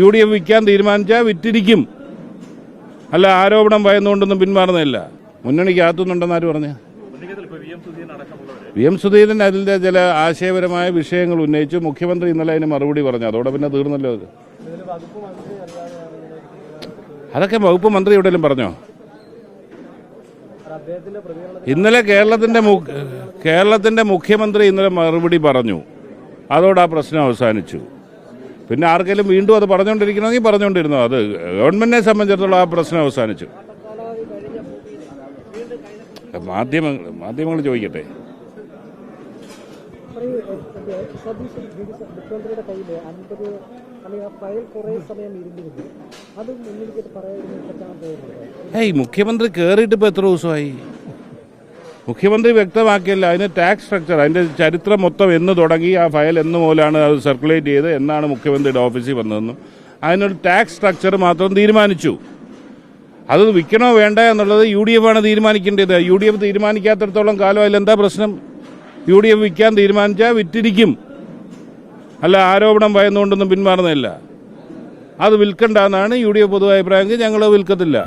UDF വിൽക്കാൻ തീരുമാനിച്ചാൽ വിറ്റിരിക്കും. അല്ല ആരോപണം ഭയന്നുകൊണ്ടൊന്നും പിന്മാറുന്നില്ല. മുന്നണിക്കകത്തുന്നുണ്ടെന്ന് ആര് പറഞ്ഞു? VM സുധീരൻ അതിൻ്റെ ചില ആശയപരമായ വിഷയങ്ങൾ ഉന്നയിച്ചു. മുഖ്യമന്ത്രി ഇന്നലെ അതിന് മറുപടി പറഞ്ഞു. അതോടെ പിന്നെ തീർന്നല്ലോ. അത് അതൊക്കെ വകുപ്പ് മന്ത്രി എവിടെയെങ്കിലും പറഞ്ഞോ? ഇന്നലെ കേരളത്തിന്റെ മുഖ്യമന്ത്രി ഇന്നലെ മറുപടി പറഞ്ഞു. അതോടെ ആ പ്രശ്നം അവസാനിച്ചു. പിന്നെ ആർക്കെങ്കിലും വീണ്ടും അത് പറഞ്ഞുകൊണ്ടിരിക്കണമെങ്കിൽ പറഞ്ഞുകൊണ്ടിരുന്നു. അത് ഗവൺമെന്റിനെ സംബന്ധിച്ചിടത്തോളം ആ പ്രശ്നം അവസാനിച്ചു. മാധ്യമങ്ങൾ ചോദിക്കട്ടെ. മുഖ്യമന്ത്രി കയറിയിട്ട് ഇപ്പോൾ എത്ര ദിവസമായി? മുഖ്യമന്ത്രി വ്യക്തമാക്കിയല്ല അതിന് ടാക്സ് സ്ട്രക്ചർ, അതിൻ്റെ ചരിത്രം മൊത്തം എന്ന് തുടങ്ങി, ആ ഫയൽ എന്ന് മൂലമാണ് അത് സർക്കുലേറ്റ് ചെയ്ത്, എന്നാണ് മുഖ്യമന്ത്രിയുടെ ഓഫീസിൽ വന്നതെന്നും അതിനൊരു ടാക്സ് സ്ട്രക്ചർ മാത്രം തീരുമാനിച്ചു. അത് വിൽക്കണോ വേണ്ട എന്നുള്ളത് UDF ആണ് തീരുമാനിക്കേണ്ടത്. UDF തീരുമാനിക്കാത്തിടത്തോളം കാലം അതിലെന്താ പ്രശ്നം? UDF വിൽക്കാൻ തീരുമാനിച്ചാൽ വിറ്റിരിക്കും. അല്ല ആരോപണം ഭയന്നുകൊണ്ടൊന്നും പിന്മാറുന്നില്ല. അത് വിൽക്കണ്ടെന്നാണ് UDF പൊതുവായ അഭിപ്രായമെങ്കിൽ ഞങ്ങൾ വിൽക്കത്തില്ല.